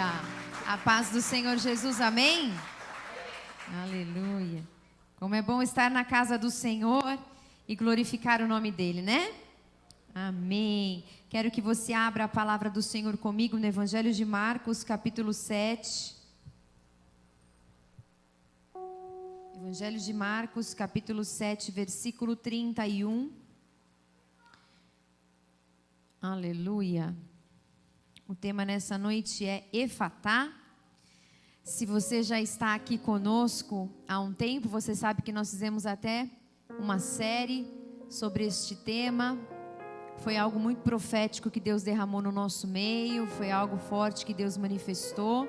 Aleluia. A paz do Senhor Jesus, amém? Aleluia. Como é bom estar na casa do Senhor e glorificar o nome dEle, né? Amém. Quero que você abra a palavra do Senhor comigo no Evangelho de Marcos, capítulo 7. Evangelho de Marcos, capítulo 7, versículo 31. Aleluia. O tema nessa noite é Efatá. Se você já está aqui conosco há um tempo, você sabe que nós fizemos até uma série sobre este tema. Foi algo muito profético que Deus derramou no nosso meio, foi algo forte que Deus manifestou.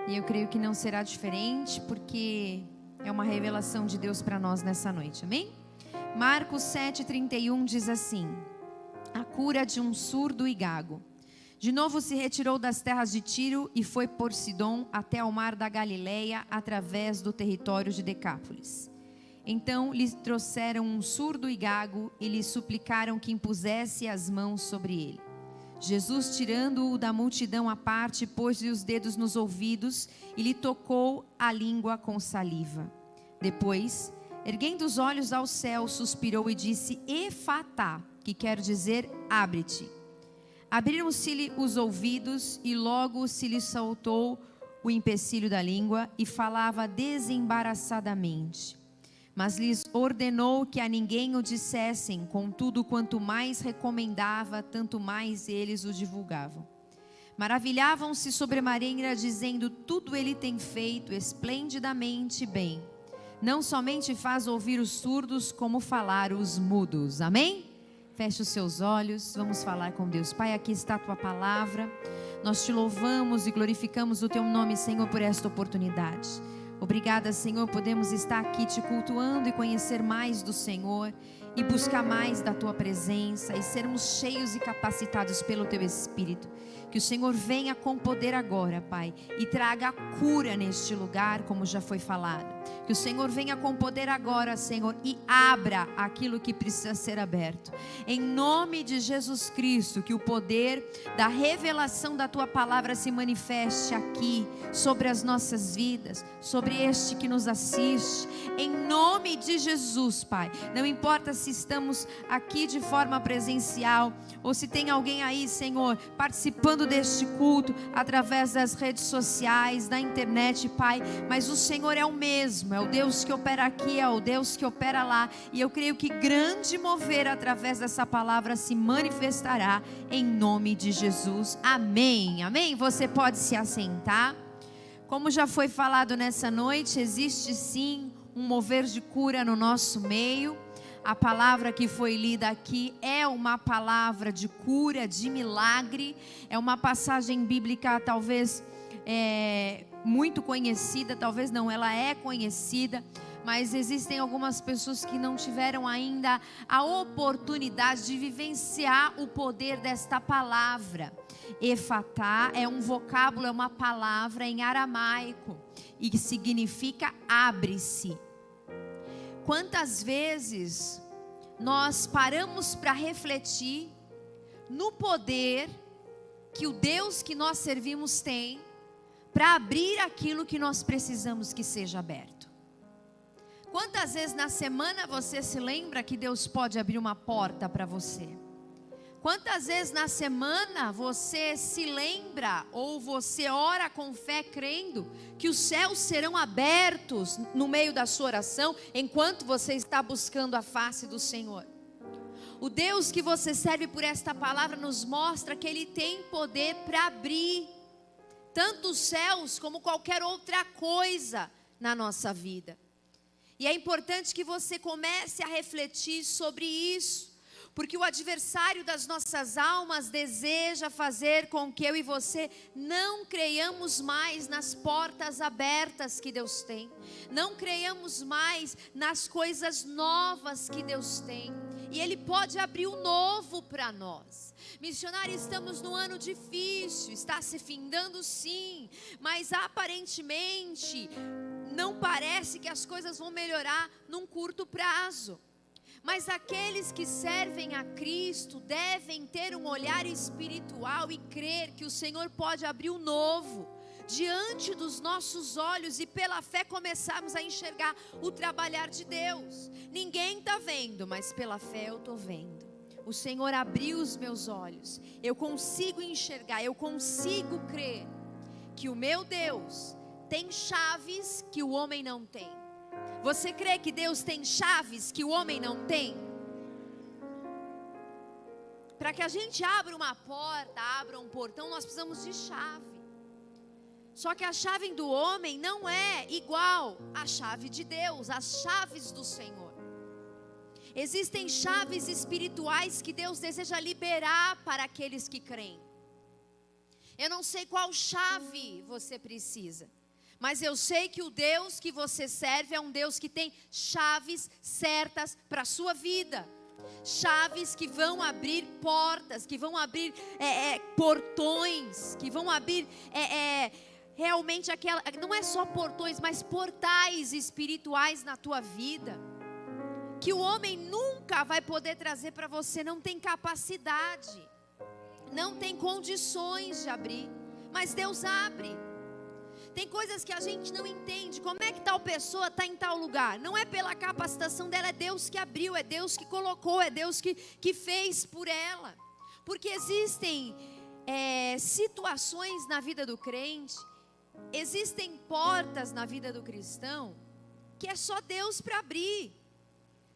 E eu creio que não será diferente, porque é uma revelação de Deus para nós nessa noite, amém? Marcos 7,31 diz assim: a cura de um surdo e gago. De novo se retirou das terras de Tiro e foi por Sidom até ao mar da Galileia, através do território de Decápolis. Então lhe trouxeram um surdo e gago e lhe suplicaram que impusesse as mãos sobre ele. Jesus, tirando-o da multidão à parte, pôs-lhe os dedos nos ouvidos e lhe tocou a língua com saliva. Depois, erguendo os olhos ao céu, suspirou e disse: Efatá, que quer dizer abre-te. Abriram-se-lhe os ouvidos e logo se lhe soltou o empecilho da língua e falava desembaraçadamente. Mas lhes ordenou que a ninguém o dissessem, contudo, quanto mais recomendava, tanto mais eles o divulgavam. Maravilhavam-se sobremaneira, dizendo: tudo ele tem feito esplendidamente bem. Não somente faz ouvir os surdos, como falar os mudos. Amém? Feche os seus olhos, vamos falar com Deus. Pai, aqui está a tua palavra. Nós te louvamos e glorificamos o teu nome, Senhor, por esta oportunidade. Obrigada, Senhor, podemos estar aqui te cultuando e conhecer mais do Senhor e buscar mais da tua presença e sermos cheios e capacitados pelo teu Espírito. Que o Senhor venha com poder agora, Pai, e traga cura neste lugar, como já foi falado. Que o Senhor venha com poder agora, Senhor, e abra aquilo que precisa ser aberto. Em nome de Jesus Cristo, que o poder da revelação da tua palavra se manifeste aqui, sobre as nossas vidas, sobre este que nos assiste. Em nome de Jesus, Pai. Não importa se estamos aqui de forma presencial, ou se tem alguém aí, Senhor, participando deste culto, através das redes sociais, da internet, Pai. Mas o Senhor é o mesmo. É o Deus que opera aqui, é o Deus que opera lá. E eu creio que grande mover através dessa palavra se manifestará em nome de Jesus. Amém. Amém. Você pode se assentar. Como já foi falado nessa noite, existe sim um mover de cura no nosso meio. A palavra que foi lida aqui é uma palavra de cura, de milagre. É uma passagem bíblica talvez muito conhecida, talvez não, ela é conhecida, mas existem algumas pessoas que não tiveram ainda a oportunidade de vivenciar o poder desta palavra. Efatá é um vocábulo, é uma palavra em aramaico e que significa abre-se. Quantas vezes nós paramos para refletir no poder que o Deus que nós servimos tem para abrir aquilo que nós precisamos que seja aberto? Quantas vezes na semana você se lembra que Deus pode abrir uma porta para você? Quantas vezes na semana você se lembra ou você ora com fé crendo que os céus serão abertos no meio da sua oração enquanto você está buscando a face do Senhor? O Deus que você serve por esta palavra nos mostra que Ele tem poder para abrir tanto os céus como qualquer outra coisa na nossa vida. E é importante que você comece a refletir sobre isso. Porque o adversário das nossas almas deseja fazer com que eu e você não creiamos mais nas portas abertas que Deus tem. Não creiamos mais nas coisas novas que Deus tem. E Ele pode abrir o novo para nós. Missionário, estamos num ano difícil, está se findando sim, mas aparentemente não parece que as coisas vão melhorar num curto prazo. Mas aqueles que servem a Cristo devem ter um olhar espiritual e crer que o Senhor pode abrir o novo diante dos nossos olhos e pela fé começarmos a enxergar o trabalhar de Deus. Ninguém está vendo, mas pela fé eu estou vendo. O Senhor abriu os meus olhos, eu consigo enxergar, eu consigo crer que o meu Deus tem chaves que o homem não tem. Você crê que Deus tem chaves que o homem não tem? Para que a gente abra uma porta, abra um portão, nós precisamos de chave. Só que a chave do homem não é igual à chave de Deus, as chaves do Senhor. Existem chaves espirituais que Deus deseja liberar para aqueles que creem. Eu não sei qual chave você precisa, mas eu sei que o Deus que você serve é um Deus que tem chaves certas para a sua vida. Chaves que vão abrir portas, que vão abrir portões, que vão abrir realmente aquela, não é só portões, mas portais espirituais na tua vida, que o homem nunca vai poder trazer para você, não tem capacidade, não tem condições de abrir, mas Deus abre. Tem coisas que a gente não entende, como é que tal pessoa está em tal lugar? Não é pela capacitação dela, é Deus que abriu, é Deus que colocou, é Deus que fez por ela. Porque existem situações na vida do crente, existem portas na vida do cristão, que é só Deus para abrir.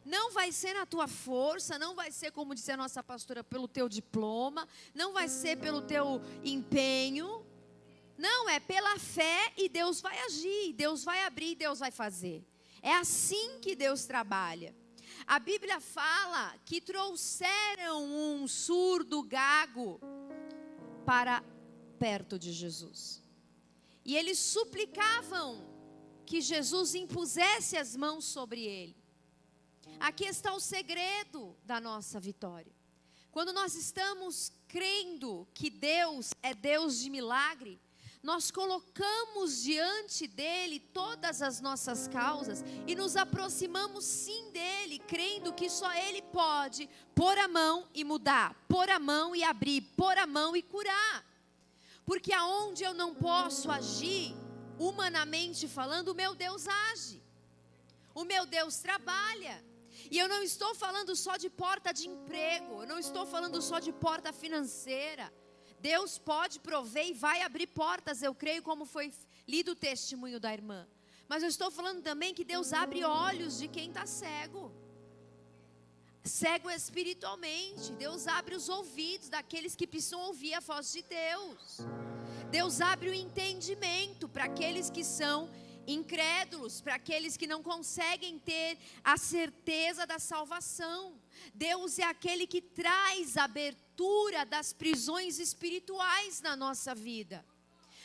Não vai ser na tua força, não vai ser, como disse a nossa pastora, pelo teu diploma, não vai ser pelo teu empenho. Não, é pela fé e Deus vai agir, Deus vai abrir, Deus vai fazer. É assim que Deus trabalha. A Bíblia fala que trouxeram um surdo gago para perto de Jesus. E eles suplicavam que Jesus impusesse as mãos sobre ele. Aqui está o segredo da nossa vitória. Quando nós estamos crendo que Deus é Deus de milagre, nós colocamos diante dele todas as nossas causas e nos aproximamos sim dele, crendo que só ele pode pôr a mão e mudar, pôr a mão e abrir, pôr a mão e curar. Porque aonde eu não posso agir, humanamente falando, o meu Deus age, o meu Deus trabalha. E eu não estou falando só de porta de emprego, eu não estou falando só de porta financeira. Deus pode prover e vai abrir portas, eu creio, como foi lido o testemunho da irmã. Mas eu estou falando também que Deus abre olhos de quem está cego. Cego espiritualmente. Deus abre os ouvidos daqueles que precisam ouvir a voz de Deus. Deus abre o entendimento para aqueles que são incrédulos, para aqueles que não conseguem ter a certeza da salvação. Deus é aquele que traz a abertura das prisões espirituais na nossa vida.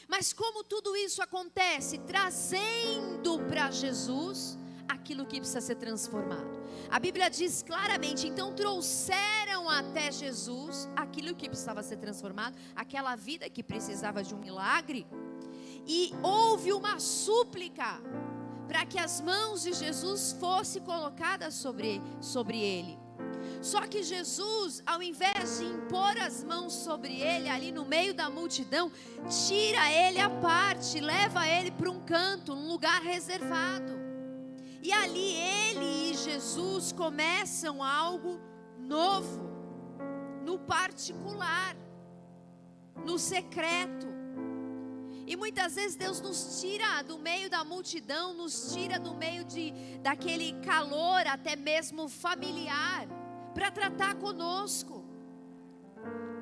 Mas como tudo isso acontece? Trazendo para Jesus aquilo que precisa ser transformado. A Bíblia diz claramente, então trouxeram até Jesus aquilo que precisava ser transformado, aquela vida que precisava de um milagre. E houve uma súplica para que as mãos de Jesus fossem colocadas sobre ele. Só que Jesus, ao invés de impor as mãos sobre ele, ali no meio da multidão, tira ele à parte, leva ele para um canto, um lugar reservado. E ali ele e Jesus começam algo novo, no particular, no secreto. E muitas vezes Deus nos tira do meio da multidão, nos tira do meio daquele calor até mesmo familiar, para tratar conosco,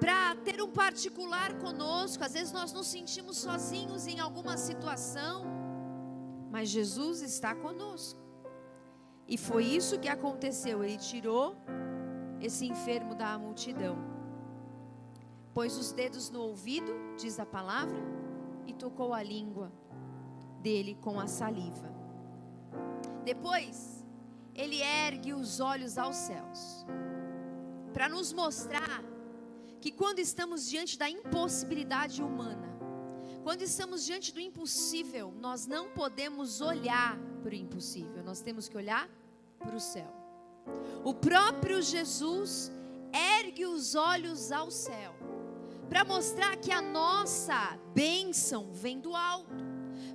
para ter um particular conosco. Às vezes nós nos sentimos sozinhos em alguma situação, mas Jesus está conosco. E foi isso que aconteceu, ele tirou esse enfermo da multidão, pôs os dedos no ouvido, diz a palavra, e tocou a língua dele com a saliva. Depois, ele ergue os olhos aos céus, para nos mostrar que quando estamos diante da impossibilidade humana, quando estamos diante do impossível, nós não podemos olhar para o impossível, nós temos que olhar para o céu. O próprio Jesus ergue os olhos ao céu, para mostrar que a nossa bênção vem do alto,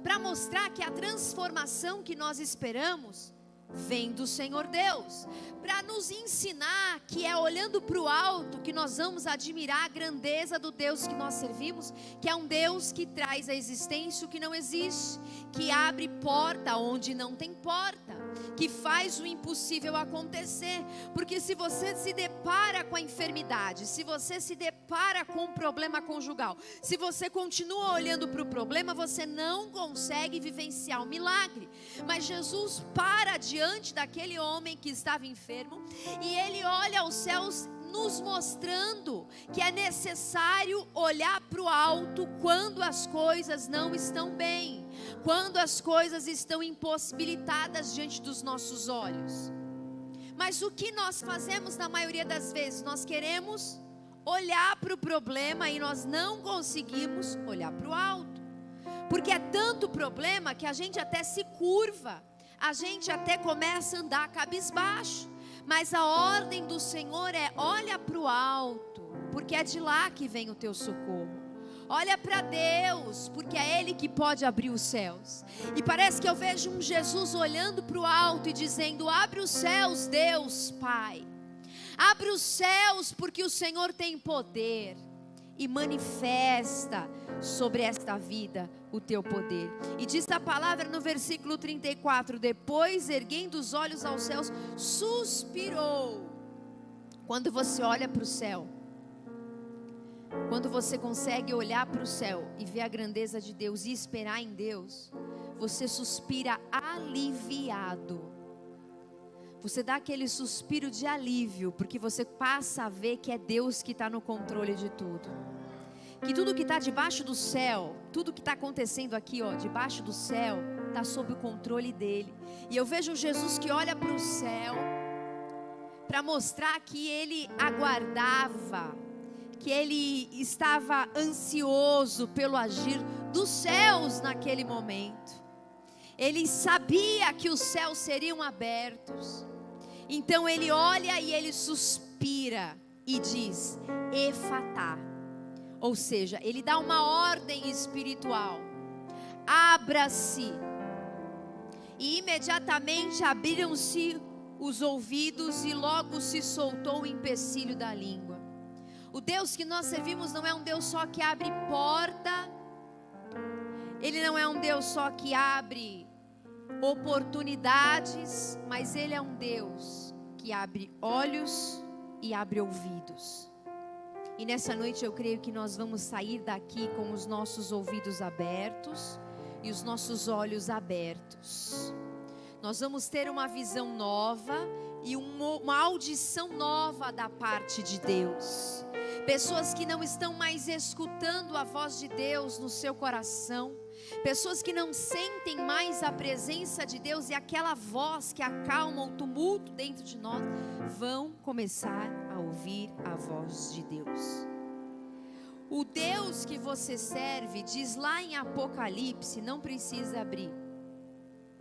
para mostrar que a transformação que nós esperamos vem do Senhor Deus, para nos ensinar que é olhando para o alto que nós vamos admirar a grandeza do Deus que nós servimos, que é um Deus que traz à existência o que não existe, que abre porta onde não tem porta, que faz o impossível acontecer. Porque se você se depara com a enfermidade, se você se depara com um problema conjugal, se você continua olhando para o problema, você não consegue vivenciar o milagre. Mas Jesus para diante daquele homem que estava enfermo, e ele olha aos céus, nos mostrando que é necessário olhar para o alto quando as coisas não estão bem, quando as coisas estão impossibilitadas diante dos nossos olhos. Mas o que nós fazemos na maioria das vezes? Nós queremos olhar para o problema e nós não conseguimos olhar para o alto, porque é tanto problema que a gente até se curva, a gente até começa a andar cabisbaixo. Mas a ordem do Senhor é: olha para o alto, porque é de lá que vem o teu socorro. Olha para Deus, porque é Ele que pode abrir os céus. E parece que eu vejo um Jesus olhando para o alto e dizendo: abre os céus, Deus Pai. Abre os céus, porque o Senhor tem poder. E manifesta sobre esta vida o teu poder. E diz a palavra no versículo 34: depois, erguendo os olhos aos céus, suspirou. Quando você olha para o céu, quando você consegue olhar para o céu e ver a grandeza de Deus e esperar em Deus, você suspira aliviado. Você dá aquele suspiro de alívio, porque você passa a ver que é Deus que está no controle de tudo. Que tudo que está debaixo do céu, tudo que está acontecendo aqui, debaixo do céu, está sob o controle dele. E eu vejo Jesus que olha para o céu, para mostrar que ele aguardava, que ele estava ansioso pelo agir dos céus naquele momento. Ele sabia que os céus seriam abertos. Então ele olha e ele suspira e diz: Efatá. Ou seja, ele dá uma ordem espiritual: abra-se. E imediatamente abriram-se os ouvidos e logo se soltou o empecilho da língua. O Deus que nós servimos não é um Deus só que abre porta. Ele não é um Deus só que abre oportunidades, mas Ele é um Deus que abre olhos e abre ouvidos. E nessa noite eu creio que nós vamos sair daqui com os nossos ouvidos abertos e os nossos olhos abertos. Nós vamos ter uma visão nova e uma audição nova da parte de Deus. Pessoas que não estão mais escutando a voz de Deus no seu coração. Pessoas que não sentem mais a presença de Deus e aquela voz que acalma o tumulto dentro de nós, vão começar a ouvir a voz de Deus. O Deus que você serve, diz lá em Apocalipse, não precisa abrir,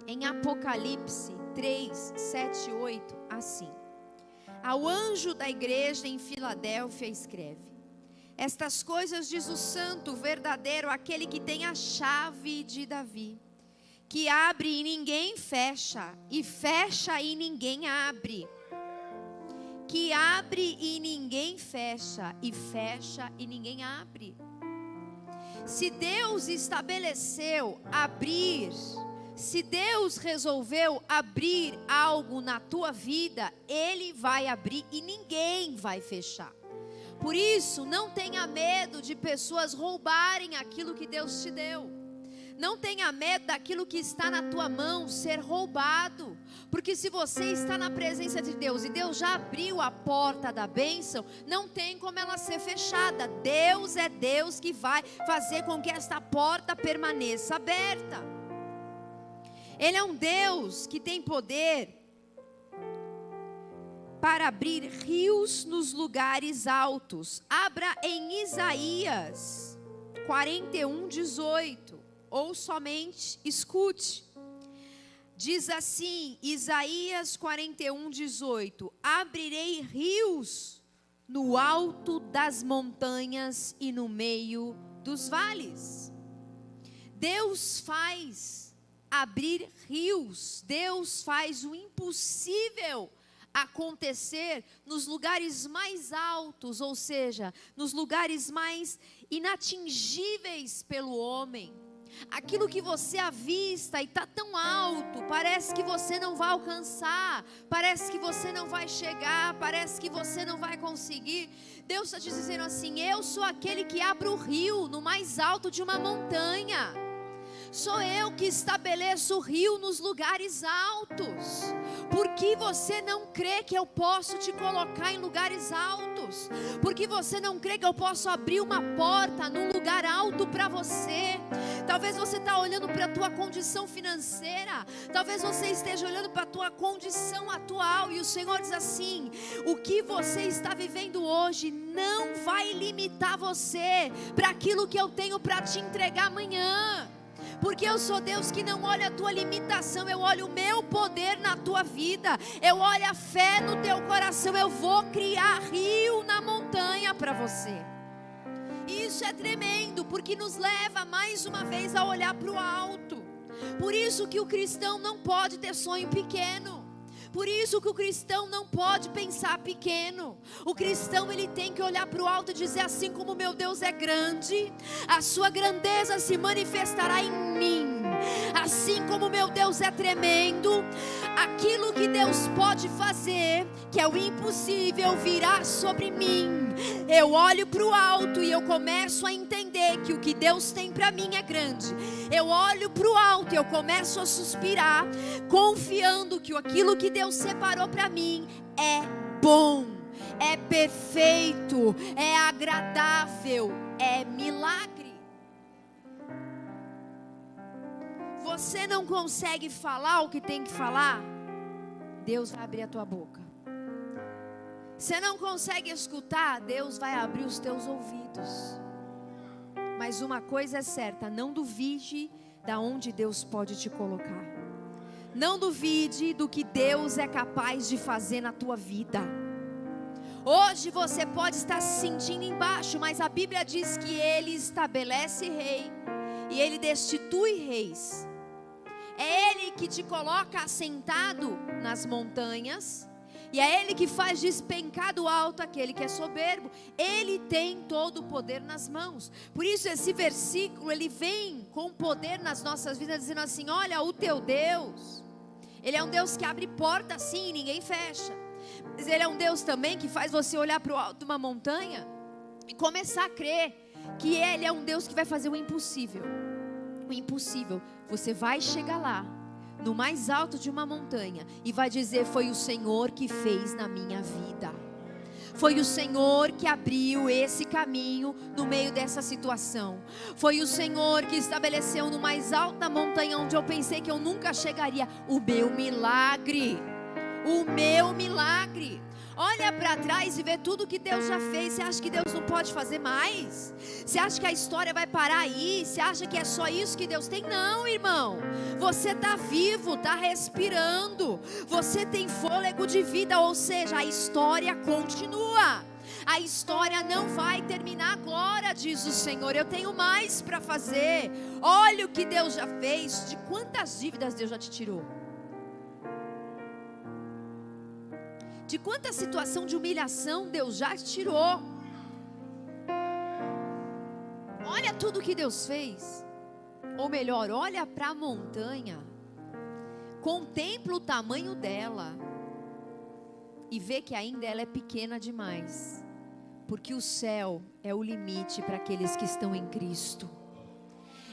em Apocalipse 3, 7, 8, assim: ao anjo da igreja em Filadélfia escreve: estas coisas diz o santo, o verdadeiro, aquele que tem a chave de Davi, que abre e ninguém fecha, e fecha e ninguém abre. Que abre e ninguém fecha, e fecha e ninguém abre. Se Deus estabeleceu abrir, se Deus resolveu abrir algo na tua vida, Ele vai abrir e ninguém vai fechar. Por isso, não tenha medo de pessoas roubarem aquilo que Deus te deu. Não tenha medo daquilo que está na tua mão ser roubado. Porque se você está na presença de Deus e Deus já abriu a porta da bênção, não tem como ela ser fechada. Deus é Deus que vai fazer com que esta porta permaneça aberta. Ele é um Deus que tem poder para abrir rios nos lugares altos. Abra em Isaías 41, 18, ou somente escute. Diz assim, Isaías 41:18: abrirei rios no alto das montanhas e no meio dos vales. Deus faz abrir rios, Deus faz o impossível acontecer nos lugares mais altos, ou seja, nos lugares mais inatingíveis pelo homem. Aquilo que você avista e está tão alto, parece que você não vai alcançar, parece que você não vai chegar, parece que você não vai conseguir. Deus está te dizendo assim: eu sou aquele que abre o rio no mais alto de uma montanha. Sou eu que estabeleço o rio nos lugares altos. Por que você não crê que eu posso te colocar em lugares altos? Por que você não crê que eu posso abrir uma porta num lugar alto para você? Talvez você está olhando para a tua condição financeira, talvez você esteja olhando para a tua condição atual, e o Senhor diz assim: o que você está vivendo hoje não vai limitar você para aquilo que eu tenho para te entregar amanhã. Porque eu sou Deus que não olha a tua limitação, eu olho o meu poder na tua vida, eu olho a fé no teu coração, eu vou criar rio na montanha para você. E isso é tremendo, porque nos leva mais uma vez a olhar para o alto. Por isso que o cristão não pode ter sonho pequeno. Por isso que o cristão não pode pensar pequeno. O cristão, ele tem que olhar para o alto e dizer: assim como meu Deus é grande, a sua grandeza se manifestará em mim. Assim como meu Deus é tremendo, aquilo que Deus pode fazer, que é o impossível, virá sobre mim. Eu olho para o alto e eu começo a entender que o que Deus tem para mim é grande. Eu olho para o alto e eu começo a suspirar, confiando que aquilo que Deus separou para mim é bom, é perfeito, é agradável, é milagre. Você não consegue falar o que tem que falar? Deus vai abrir a tua boca. Você não consegue escutar? Deus vai abrir os teus ouvidos. Mas uma coisa é certa: não duvide da onde Deus pode te colocar. Não duvide do que Deus é capaz de fazer na tua vida. Hoje você pode estar se sentindo embaixo, mas a Bíblia diz que Ele estabelece rei e Ele destitui reis. É Ele que te coloca assentado nas montanhas, e é Ele que faz despencar do alto aquele que é soberbo. Ele tem todo o poder nas mãos. Por isso esse versículo, ele vem com poder nas nossas vidas, dizendo assim: olha, o teu Deus, Ele é um Deus que abre porta sim e ninguém fecha. Mas Ele é um Deus também que faz você olhar para o alto de uma montanha e começar a crer que Ele é um Deus que vai fazer o impossível. O impossível, você vai chegar lá, no mais alto de uma montanha, e vai dizer: foi o Senhor que fez na minha vida. Foi o Senhor que abriu esse caminho no meio dessa situação. Foi o Senhor que estabeleceu no mais alto da montanha, onde eu pensei que eu nunca chegaria, o meu milagre. O meu milagre. Olha para trás e vê tudo que Deus já fez. Você acha que Deus não pode fazer mais? Você acha que a história vai parar aí? Você acha que é só isso que Deus tem? Não, irmão. Você está vivo, está respirando. Você tem fôlego de vida, ou seja, a história continua. A história não vai terminar agora, diz o Senhor. Eu tenho mais para fazer. Olha o que Deus já fez. De quantas dívidas Deus já te tirou? De quanta situação de humilhação Deus já te tirou? Olha tudo que Deus fez. Ou melhor, olha para a montanha, contempla o tamanho dela e vê que ainda ela é pequena demais, porque o céu é o limite para aqueles que estão em Cristo.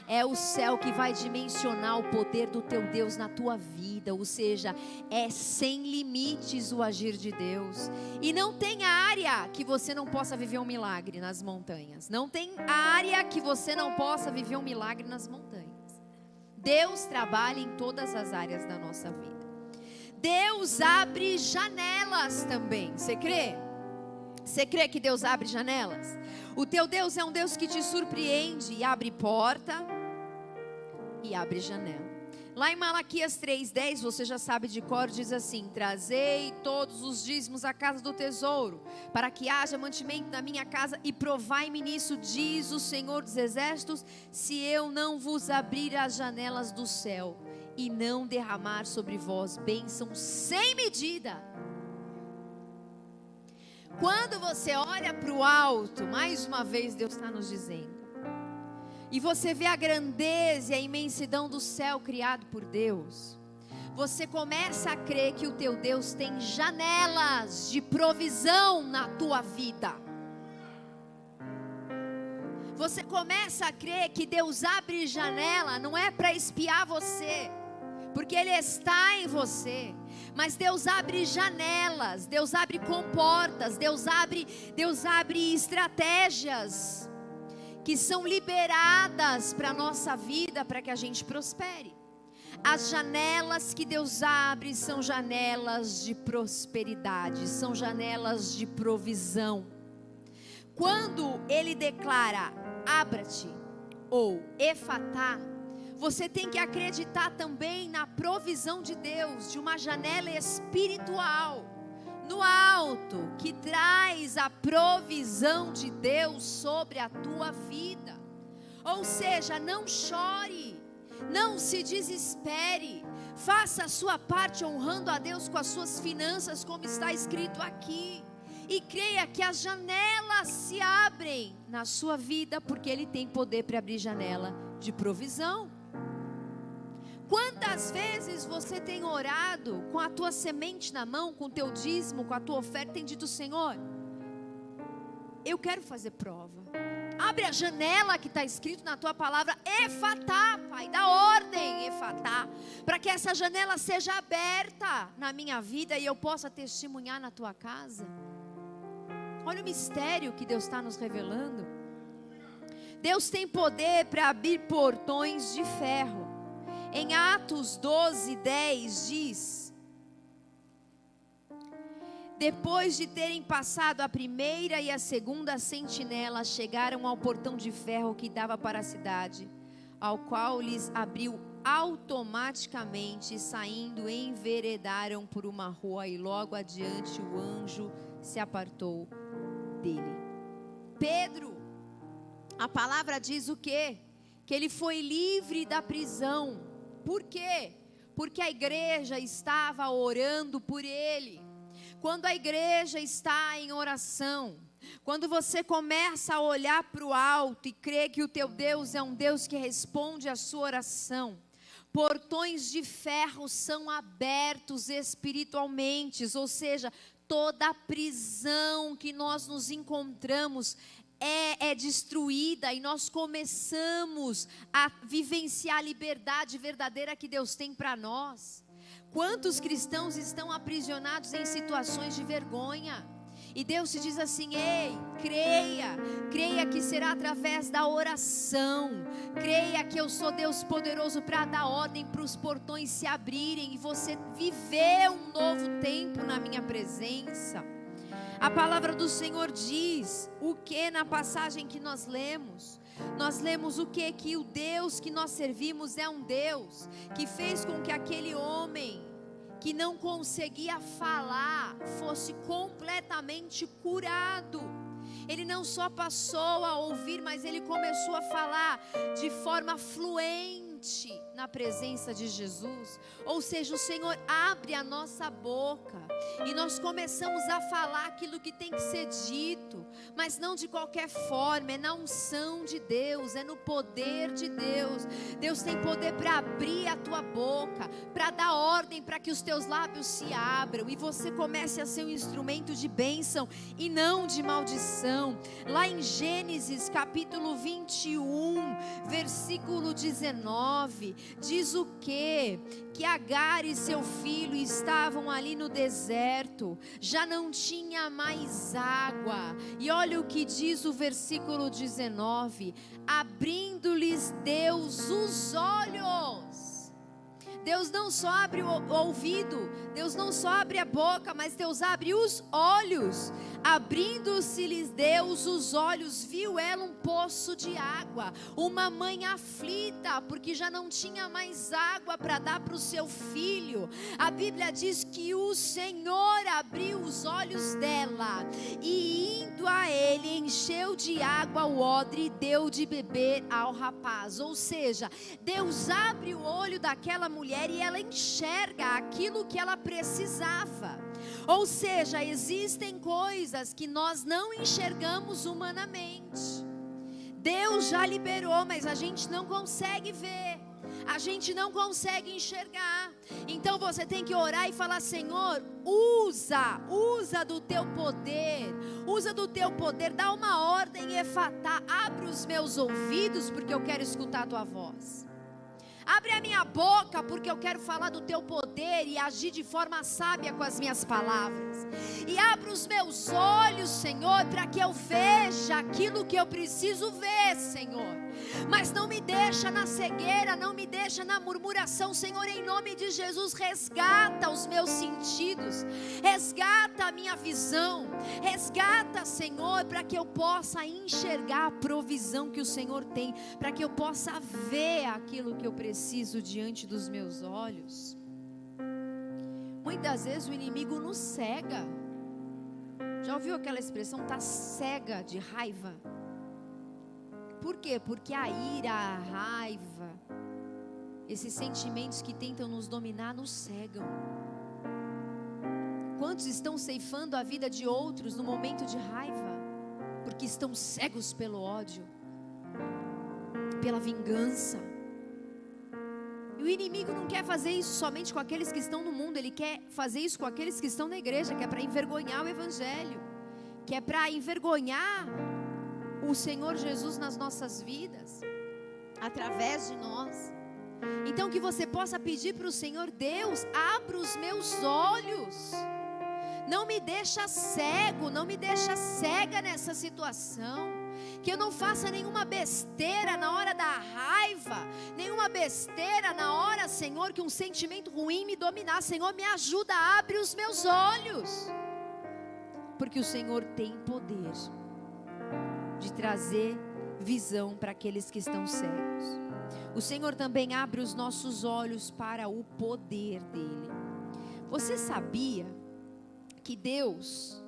É o céu que vai dimensionar o poder do teu Deus na tua vida. Ou seja, é sem limites o agir de Deus. E não tem área que você não possa viver um milagre nas montanhas. Não tem área que você não possa viver um milagre nas montanhas. Deus trabalha em todas as áreas da nossa vida. Deus abre janelas também. Você crê? Você crê que Deus abre janelas? O teu Deus é um Deus que te surpreende e abre porta e abre janela. Lá em Malaquias 3:10, você já sabe de cor, diz assim: trazei todos os dízimos à casa do tesouro, para que haja mantimento na minha casa, e provai-me nisso, diz o Senhor dos Exércitos, se eu não vos abrir as janelas do céu, e não derramar sobre vós bênção sem medida. Quando você olha para o alto, mais uma vez Deus está nos dizendo, e você vê a grandeza e a imensidão do céu criado por Deus, você começa a crer que o teu Deus tem janelas de provisão na tua vida. Você começa a crer que Deus abre janela, não é para espiar você, porque Ele está em você, mas Deus abre janelas, Deus abre comportas, Deus abre estratégias que são liberadas para a nossa vida, para que a gente prospere. As janelas que Deus abre são janelas de prosperidade, são janelas de provisão. Quando Ele declara, abra-te, ou efatá, você tem que acreditar também na provisão de Deus, de uma janela espiritual, no alto, que traz a provisão de Deus sobre a tua vida. Ou seja, não chore, não se desespere, faça a sua parte honrando a Deus com as suas finanças, como está escrito aqui, e creia que as janelas se abrem na sua vida, porque Ele tem poder para abrir janela de provisão. Quantas vezes você tem orado com a tua semente na mão, com o teu dízimo, com a tua oferta, tem dito: Senhor, eu quero fazer prova, abre a janela que está escrito na tua palavra, efatá, Pai, dá ordem, efatá, para que essa janela seja aberta na minha vida e eu possa testemunhar na tua casa. Olha o mistério que Deus está nos revelando. Deus tem poder para abrir portões de ferro. Em Atos 12:10 diz: depois de terem passado a primeira e a segunda sentinela, chegaram ao portão de ferro que dava para a cidade, ao qual lhes abriu automaticamente, saindo, enveredaram por uma rua, e logo adiante o anjo se apartou dele. Pedro, a palavra diz o quê? Que ele foi livre da prisão. Por quê? Porque a igreja estava orando por ele. Quando a igreja está em oração, quando você começa a olhar para o alto e crer que o teu Deus é um Deus que responde a sua oração, portões de ferro são abertos espiritualmente, ou seja, toda a prisão que nós nos encontramos é destruída, e nós começamos a vivenciar a liberdade verdadeira que Deus tem para nós. Quantos cristãos estão aprisionados em situações de vergonha? E Deus te diz assim: ei, creia que será através da oração, creia que eu sou Deus poderoso para dar ordem para os portões se abrirem e você viver um novo tempo na minha presença. A palavra do Senhor diz o que na passagem que nós lemos? Nós lemos o que? Que o Deus que nós servimos é um Deus que fez com que aquele homem que não conseguia falar fosse completamente curado. Ele não só passou a ouvir, mas ele começou a falar de forma fluente na presença de Jesus. Ou seja, o Senhor abre a nossa boca e nós começamos a falar aquilo que tem que ser dito, mas não de qualquer forma, é na unção de Deus, é no poder de Deus. Deus tem poder para abrir a tua boca, para dar ordem para que os teus lábios se abram e você comece a ser um instrumento de bênção e não de maldição. Lá em Gênesis capítulo 21, versículo 19, diz o quê? Que Agar e seu filho estavam ali no deserto, já não tinha mais água, e olha o que diz o versículo 19: abrindo-lhes Deus os olhos. Deus não só abre o ouvido, Deus não só abre a boca, mas Deus abre os olhos. Abrindo-se-lhes Deus os olhos, viu ela um poço de água, uma mãe aflita, porque já não tinha mais água para dar para o seu filho. A Bíblia diz que o Senhor abriu os olhos dela, e indo a ele, encheu de água o odre e deu de beber ao rapaz. Ou seja, Deus abre o olho daquela mulher e ela enxerga aquilo que ela precisava. Ou seja, existem coisas que nós não enxergamos humanamente. Deus já liberou, mas a gente não consegue ver, a gente não consegue enxergar. Então você tem que orar e falar: Senhor, usa do teu poder, dá uma ordem, Efatá, abre os meus ouvidos, porque eu quero escutar a tua voz. Abre a minha boca, porque eu quero falar do teu poder e agir de forma sábia com as minhas palavras. E abre os meus olhos, Senhor, para que eu veja aquilo que eu preciso ver, Senhor. Mas não me deixa na cegueira, não me deixa na murmuração, Senhor, em nome de Jesus. Resgata os meus sentidos, resgata a minha visão, resgata, Senhor, para que eu possa enxergar a provisão que o Senhor tem, para que eu possa ver aquilo que eu preciso diante dos meus olhos. Muitas vezes o inimigo nos cega. Já ouviu aquela expressão, tá cega de raiva? Por quê? Porque a ira, a raiva, esses sentimentos que tentam nos dominar nos cegam. Quantos estão ceifando a vida de outros no momento de raiva? Porque estão cegos pelo ódio, pela vingança. E o inimigo não quer fazer isso somente com aqueles que estão no mundo, ele quer fazer isso com aqueles que estão na igreja, que é para envergonhar o evangelho, que é para envergonhar o Senhor Jesus nas nossas vidas, através de nós. Então que você possa pedir para o Senhor: Deus, abra os meus olhos, não me deixa cego, não me deixa cega nessa situação, que eu não faça nenhuma besteira na hora da raiva, nenhuma besteira na hora, Senhor, que um sentimento ruim me dominar. Senhor, me ajuda, abre os meus olhos, porque o Senhor tem poder de trazer visão para aqueles que estão cegos. O Senhor também abre os nossos olhos para o poder dele. Você sabia que Deus,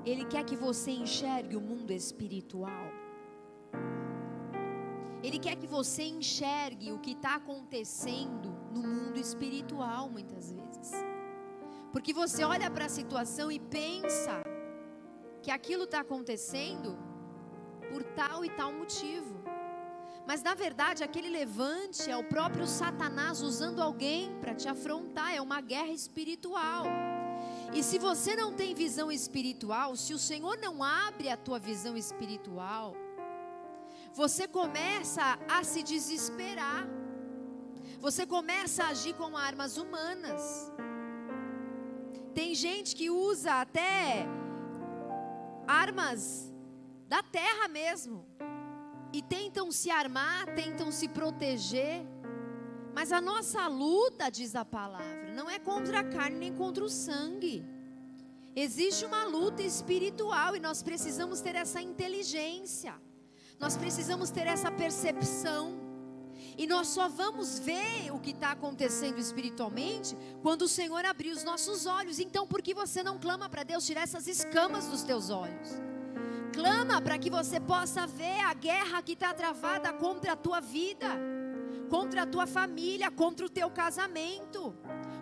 Ele quer que você enxergue o mundo espiritual? Ele quer que você enxergue o que está acontecendo no mundo espiritual muitas vezes. Porque você olha para a situação e pensa que aquilo está acontecendo por tal e tal motivo. Mas na verdade aquele levante é o próprio Satanás usando alguém para te afrontar. É uma guerra espiritual. E se você não tem visão espiritual, se o Senhor não abre a tua visão espiritual, você começa a se desesperar, você começa a agir com armas humanas. Tem gente que usa até armas da terra mesmo, e tentam se armar, tentam se proteger. Mas a nossa luta, diz a palavra, não é contra a carne nem contra o sangue. Existe uma luta espiritual e nós precisamos ter essa inteligência, nós precisamos ter essa percepção. E nós só vamos ver o que está acontecendo espiritualmente quando o Senhor abrir os nossos olhos. Então por que você não clama para Deus tirar essas escamas dos teus olhos? Clama para que você possa ver a guerra que está travada contra a tua vida, contra a tua família, contra o teu casamento.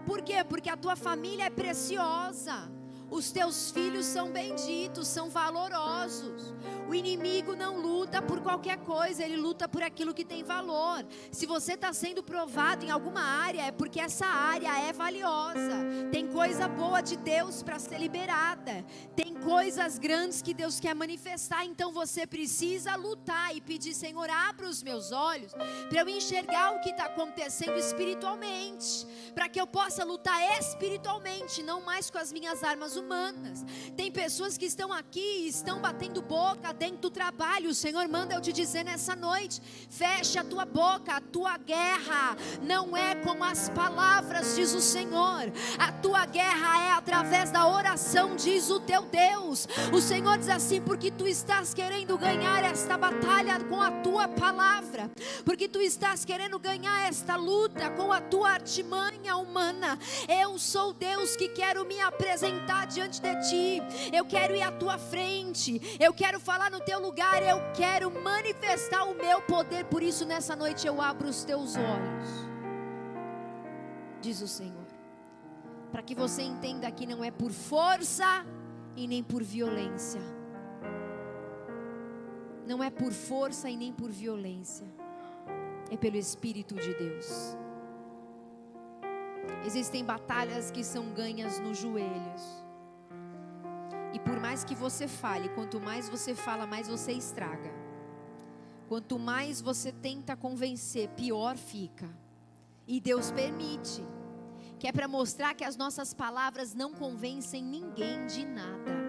Por quê? Porque a tua família é preciosa, os teus filhos são benditos, são valorosos. O inimigo não luta por qualquer coisa, ele luta por aquilo que tem valor. Se você está sendo provado em alguma área, é porque essa área é valiosa. Tem coisa boa de Deus para ser liberada, tem coisas grandes que Deus quer manifestar. Então você precisa lutar e pedir: Senhor, abra os meus olhos para eu enxergar o que está acontecendo espiritualmente. para que eu possa lutar espiritualmente, não mais com as minhas armas humanas. Tem pessoas que estão aqui e estão batendo boca dentro do trabalho. O Senhor manda eu te dizer nessa noite: feche a tua boca. A tua guerra não é com as palavras, diz o Senhor. A tua guerra é através da oração, diz o teu Deus. O Senhor diz assim: porque tu estás querendo ganhar esta batalha com a tua palavra, porque tu estás querendo ganhar esta luta com a tua artimanha humana. Eu sou Deus que quero me apresentar diante de ti. Eu quero ir à tua frente, eu quero falar no teu lugar, eu quero manifestar o meu poder. Por isso nessa noite eu abro os teus olhos, diz o Senhor, para que você entenda que não é por força e nem por violência. Não é por força e nem por violência, é pelo Espírito de Deus. Existem batalhas que são ganhas nos joelhos. E por mais que você fale, quanto mais você fala, mais você estraga. Quanto mais você tenta convencer, pior fica. E Deus permite, que é para mostrar que as nossas palavras não convencem ninguém de nada.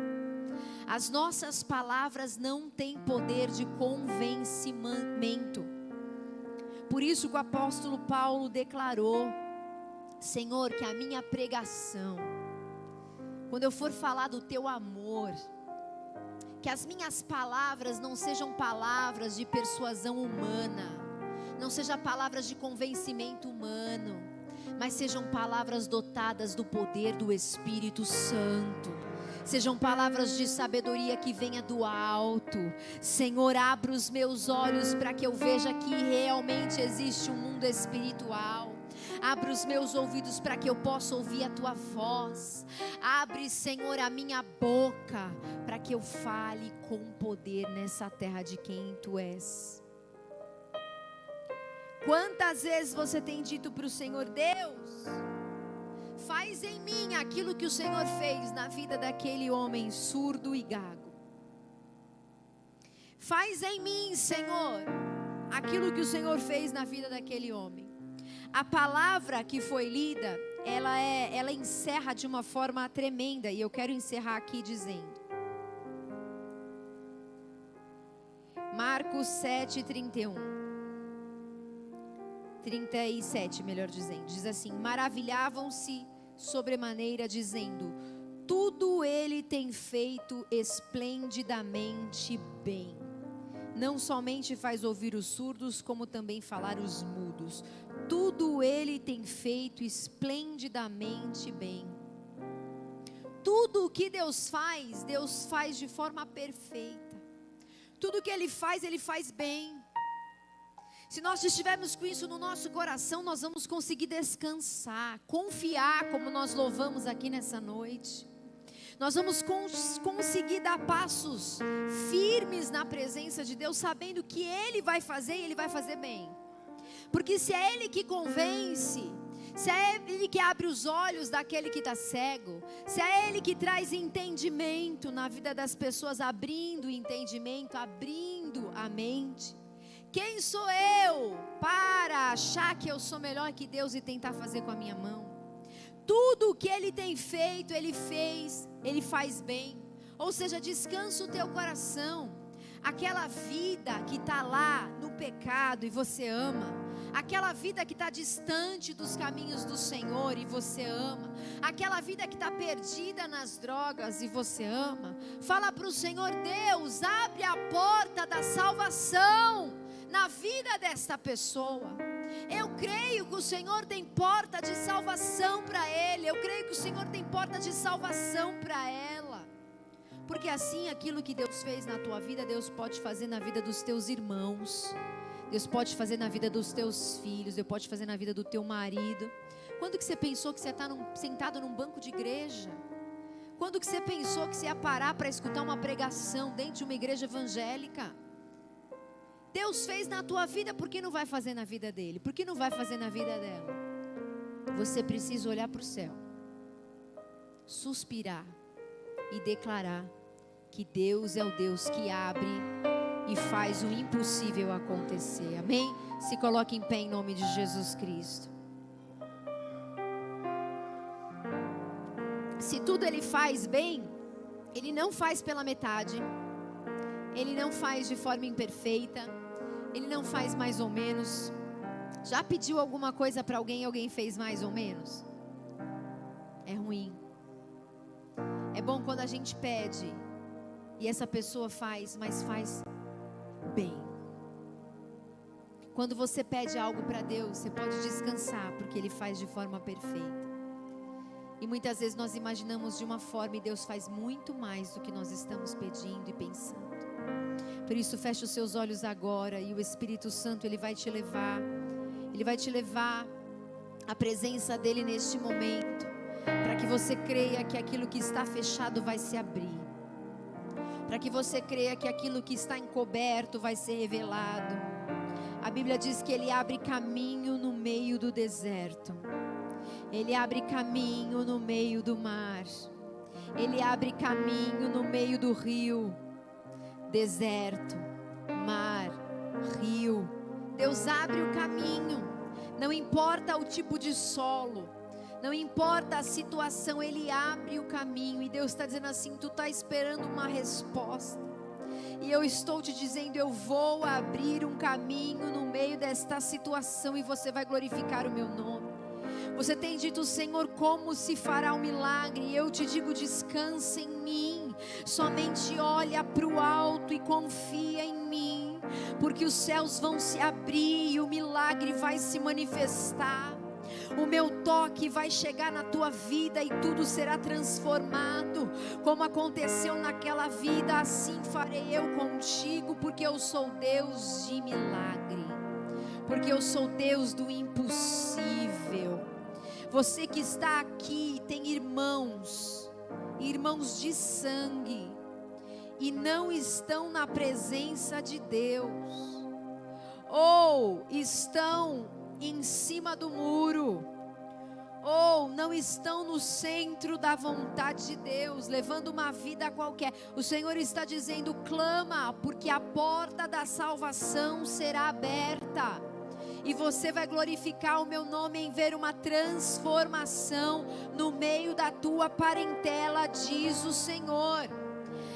As nossas palavras não têm poder de convencimento. Por isso que o apóstolo Paulo declarou: Senhor, que a minha pregação, quando eu for falar do teu amor, que as minhas palavras não sejam palavras de persuasão humana, não sejam palavras de convencimento humano, mas sejam palavras dotadas do poder do Espírito Santo. Sejam palavras de sabedoria que venha do alto. Senhor, abra os meus olhos para que eu veja que realmente existe um mundo espiritual. Abre os meus ouvidos para que eu possa ouvir a tua voz. Abre, Senhor, a minha boca para que eu fale com poder nessa terra de quem tu és. Quantas vezes você tem dito para o Senhor: Deus, faz em mim aquilo que o Senhor fez na vida daquele homem surdo e gago. Faz em mim, Senhor, aquilo que o Senhor fez na vida daquele homem. A palavra que foi lida, ela encerra de uma forma tremenda, e eu quero encerrar aqui dizendo: Marcos 37, melhor dizendo, diz assim: maravilhavam-se sobremaneira, dizendo: tudo ele tem feito esplendidamente bem. Não somente faz ouvir os surdos, como também falar os mudos. Tudo ele tem feito esplendidamente bem. Tudo o que Deus faz de forma perfeita. Tudo que Ele faz bem. Se nós estivermos com isso no nosso coração, nós vamos conseguir descansar, confiar, como nós louvamos aqui nessa noite. Nós vamos conseguir dar passos firmes na presença de Deus, sabendo que Ele vai fazer e Ele vai fazer bem. Porque se é Ele que convence, se é Ele que abre os olhos daquele que está cego, se é Ele que traz entendimento na vida das pessoas, abrindo o entendimento, abrindo a mente, quem sou eu para achar que eu sou melhor que Deus e tentar fazer com a minha mão? Tudo o que Ele tem feito, Ele fez, Ele faz bem. Ou seja, descansa o teu coração. Aquela vida que está lá no pecado e você ama, aquela vida que está distante dos caminhos do Senhor e você ama, aquela vida que está perdida nas drogas e você ama, fala para o Senhor: Deus, abre a porta da salvação na vida desta pessoa. Eu creio que o Senhor tem porta de salvação para ele. Eu creio que o Senhor tem porta de salvação para ela. Porque assim, aquilo que Deus fez na tua vida, Deus pode fazer na vida dos teus irmãos. Deus pode fazer na vida dos teus filhos. Deus pode fazer na vida do teu marido. Quando que você pensou que você está sentado num banco de igreja? Quando que você pensou que você ia parar para escutar uma pregação dentro de uma igreja evangélica? Deus fez na tua vida, por que não vai fazer na vida dele? Por que não vai fazer na vida dela? Você precisa olhar para o céu, suspirar e declarar que Deus é o Deus que abre e faz o impossível acontecer. Amém? Se coloque em pé em nome de Jesus Cristo. se tudo Ele faz bem, Ele não faz pela metade, Ele não faz de forma imperfeita, Ele não faz mais ou menos. Já pediu alguma coisa para alguém e alguém fez mais ou menos? É ruim. É bom quando a gente pede e essa pessoa faz, mas faz bem. Quando você pede algo para Deus, você pode descansar, porque Ele faz de forma perfeita. E muitas vezes nós imaginamos de uma forma e Deus faz muito mais do que nós estamos pedindo e pensando. Por isso, feche os seus olhos agora e o Espírito Santo, Ele vai te levar à presença dEle neste momento, para que você creia que aquilo que está fechado vai se abrir, para que você creia que aquilo que está encoberto vai ser revelado. A Bíblia diz que Ele abre caminho no meio do deserto, Ele abre caminho no meio do mar, Ele abre caminho no meio do rio. Deserto, mar, rio, Deus abre o caminho. Não importa o tipo de solo, não importa a situação, Ele abre o caminho. E Deus está dizendo assim: tu está esperando uma resposta, e eu estou te dizendo, eu vou abrir um caminho no meio desta situação, e você vai glorificar o meu nome. Você tem dito: Senhor, como se fará o milagre? E eu te digo: descansa em mim, somente olha para o alto e confia em mim, porque os céus vão se abrir e o milagre vai se manifestar. O meu toque vai chegar na tua vida e tudo será transformado. Como aconteceu naquela vida, assim farei eu contigo, porque eu sou Deus de milagre, porque eu sou Deus do impossível. Você que está aqui tem irmãos de sangue, e não estão na presença de Deus, ou estão em cima do muro, ou não estão no centro da vontade de Deus, levando uma vida qualquer. O Senhor está dizendo: clama, porque a porta da salvação será aberta, e você vai glorificar o meu nome em ver uma transformação no meio da tua parentela, diz o Senhor.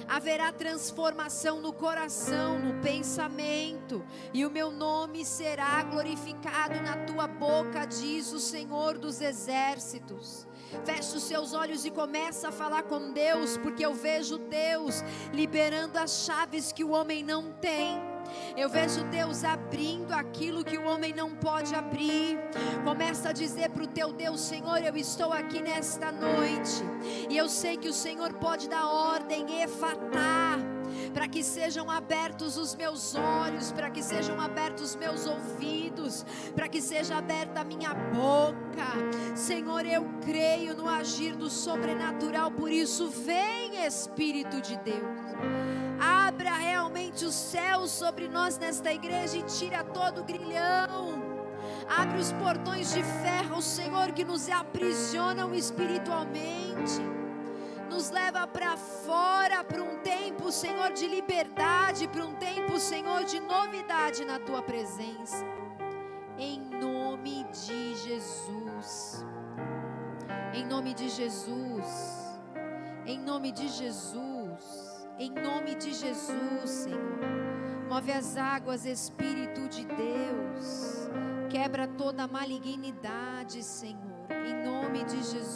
Haverá transformação no coração, no pensamento, e o meu nome será glorificado na tua boca, diz o Senhor dos exércitos. Feche os seus olhos e começa a falar com Deus, porque eu vejo Deus liberando as chaves que o homem não tem. Eu vejo Deus abrindo aquilo que o homem não pode abrir. Começa a dizer para o teu Deus: Senhor, eu estou aqui nesta noite, e eu sei que o Senhor pode dar ordem, efatá, para que sejam abertos os meus olhos, para que sejam abertos os meus ouvidos, para que seja aberta a minha boca. Senhor, eu creio no agir do sobrenatural, por isso vem, Espírito de Deus. Abra realmente os céus sobre nós nesta igreja e tira todo o grilhão. Abre os portões de ferro, Senhor, que nos aprisionam espiritualmente. Nos leva para fora, para um tempo, Senhor, de liberdade, para um tempo, Senhor, de novidade na tua presença. Em nome de Jesus. Em nome de Jesus. Em nome de Jesus. Em nome de Jesus, Senhor. Move as águas, Espírito de Deus. Quebra toda a malignidade, Senhor. Em nome de Jesus.